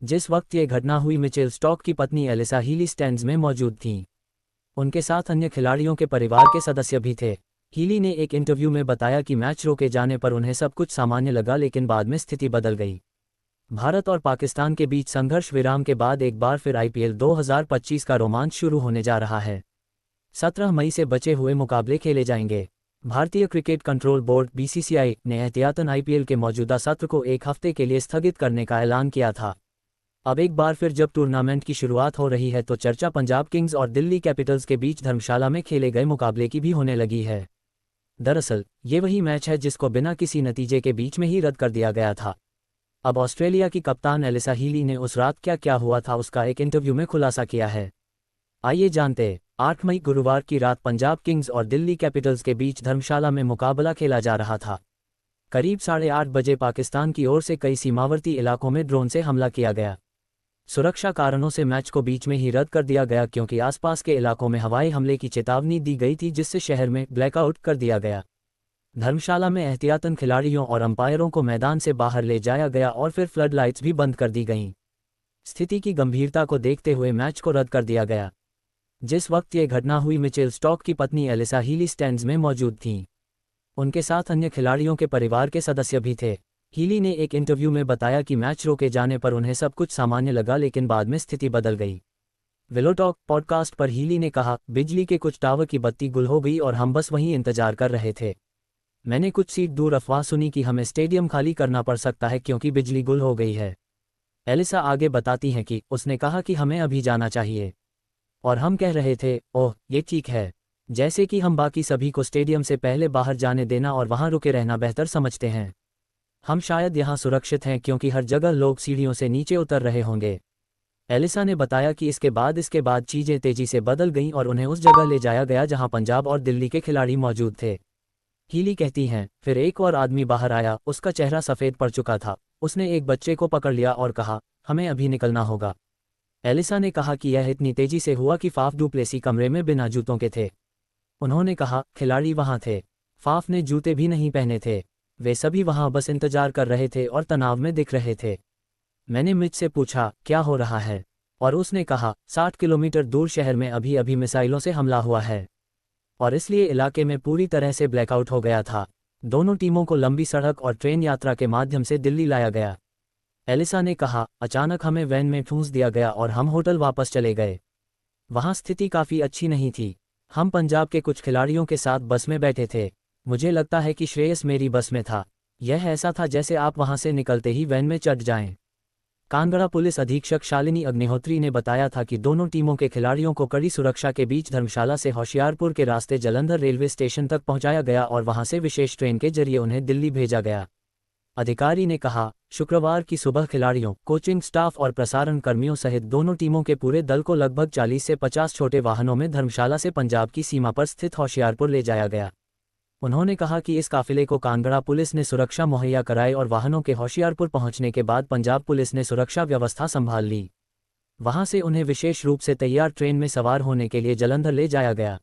जिस वक्त ये घटना हुई मिचेल स्टॉक की पत्नी एलिसा हीली स्टैंड्स में मौजूद थीं। उनके साथ अन्य खिलाड़ियों के परिवार के सदस्य भी थे। हीली ने एक इंटरव्यू में बताया कि मैच रोके जाने पर उन्हें सब कुछ सामान्य लगा, लेकिन बाद में स्थिति बदल गई। भारत और पाकिस्तान के बीच संघर्ष विराम के बाद एक बार फिर आईपीएल 2025 का रोमांच शुरू होने जा रहा है। 17 मई से बचे हुए मुकाबले खेले जाएंगे। भारतीय क्रिकेट कंट्रोल बोर्ड बीसीसीआई ने एहतियातन आईपीएल के मौजूदा सत्र को एक हफ्ते के लिए स्थगित करने का ऐलान किया था। अब एक बार फिर जब टूर्नामेंट की शुरुआत हो रही है तो चर्चा पंजाब किंग्स और दिल्ली कैपिटल्स के बीच धर्मशाला में खेले गए मुकाबले की भी होने लगी है। दरअसल ये वही मैच है जिसको बिना किसी नतीजे के बीच में ही रद्द कर दिया गया था। अब ऑस्ट्रेलिया की कप्तान एलिसा हीली ने उस रात क्या क्या हुआ था उसका एक इंटरव्यू में खुलासा किया है। आइए जानते। 8 मई गुरुवार की रात पंजाब किंग्स और दिल्ली कैपिटल्स के बीच धर्मशाला में मुकाबला खेला जा रहा था। करीब 8:30 बजे पाकिस्तान की ओर से कई सीमावर्ती इलाकों में ड्रोन से हमला किया गया। सुरक्षा कारणों से मैच को बीच में ही रद्द कर दिया गया, क्योंकि आसपास के इलाकों में हवाई हमले की चेतावनी दी गई थी, जिससे शहर में ब्लैकआउट कर दिया गया। धर्मशाला में एहतियातन खिलाड़ियों और अंपायरों को मैदान से बाहर ले जाया गया और फिर फ्लड लाइट्स भी बंद कर दी गईं। स्थिति की गंभीरता को देखते हुए मैच को रद्द कर दिया गया। जिस वक्त ये घटना हुई मिचेल स्टॉक की पत्नी एलिसा हीली स्टैंड्स में मौजूद थीं। उनके साथ अन्य खिलाड़ियों के परिवार के सदस्य भी थे। हीली ने एक इंटरव्यू में बताया कि मैच रोके जाने पर उन्हें सब कुछ सामान्य लगा, लेकिन बाद में स्थिति बदल गई। विलोटॉक पॉडकास्ट पर हीली ने कहा, बिजली के कुछ टावर की बत्ती गुल हो गई और हम बस वहीं इंतजार कर रहे थे। मैंने कुछ सीट दूर अफवाह सुनी कि हमें स्टेडियम खाली करना पड़ सकता है क्योंकि बिजली गुल हो गई है। एलिसा आगे बताती हैं कि उसने कहा कि हमें अभी जाना चाहिए और हम कह रहे थे, ओह ये ठीक है, जैसे कि हम बाकी सभी को स्टेडियम से पहले बाहर जाने देना और वहां रुके रहना बेहतर समझते हैं। हम शायद यहां सुरक्षित हैं क्योंकि हर जगह लोग सीढ़ियों से नीचे उतर रहे होंगे। एलिसा ने बताया कि इसके बाद चीजें तेजी से बदल गईं और उन्हें उस जगह ले जाया गया जहां पंजाब और दिल्ली के खिलाड़ी मौजूद थे। हीली कहती हैं, फिर एक और आदमी बाहर आया, उसका चेहरा सफ़ेद पड़ चुका था। उसने एक बच्चे को पकड़ लिया और कहा, हमें अभी निकलना होगा। एलिसा ने कहा कि यह इतनी तेजी से हुआ कि फाफ डू प्लेसी कमरे में बिना जूतों के थे। उन्होंने कहा, खिलाड़ी वहां थे, फाफ ने जूते भी नहीं पहने थे, वे सभी वहां बस इंतजार कर रहे थे और तनाव में दिख रहे थे। मैंने मिच से पूछा, क्या हो रहा है, और उसने कहा, 60 किलोमीटर दूर शहर में अभी अभी मिसाइलों से हमला हुआ है और इसलिए इलाके में पूरी तरह से ब्लैकआउट हो गया था। दोनों टीमों को लंबी सड़क और ट्रेन यात्रा के माध्यम से दिल्ली लाया गया। एलिसा ने कहा, अचानक हमें वैन में ठूंस दिया गया और हम होटल वापस चले गए। वहां स्थिति काफ़ी अच्छी नहीं थी। हम पंजाब के कुछ खिलाड़ियों के साथ बस में बैठे थे। मुझे लगता है कि श्रेयस मेरी बस में था। यह ऐसा था जैसे आप वहां से निकलते ही वैन में चढ़ जाएं। कांगड़ा पुलिस अधीक्षक शालिनी अग्निहोत्री ने बताया था कि दोनों टीमों के खिलाड़ियों को कड़ी सुरक्षा के बीच धर्मशाला से होशियारपुर के रास्ते जलंधर रेलवे स्टेशन तक पहुंचाया गया और वहां से विशेष ट्रेन के जरिए उन्हें दिल्ली भेजा गया। अधिकारी ने कहा, शुक्रवार की सुबह खिलाड़ियों, कोचिंग स्टाफ और प्रसारण कर्मियों सहित दोनों टीमों के पूरे दल को लगभग 40 से 50 छोटे वाहनों में धर्मशाला से पंजाब की सीमा पर स्थित होशियारपुर ले जाया गया। उन्होंने कहा कि इस काफिले को कांगड़ा पुलिस ने सुरक्षा मुहैया कराई और वाहनों के होशियारपुर पहुंचने के बाद पंजाब पुलिस ने सुरक्षा व्यवस्था संभाल ली। वहां से उन्हें विशेष रूप से तैयार ट्रेन में सवार होने के लिए जलंधर ले जाया गया।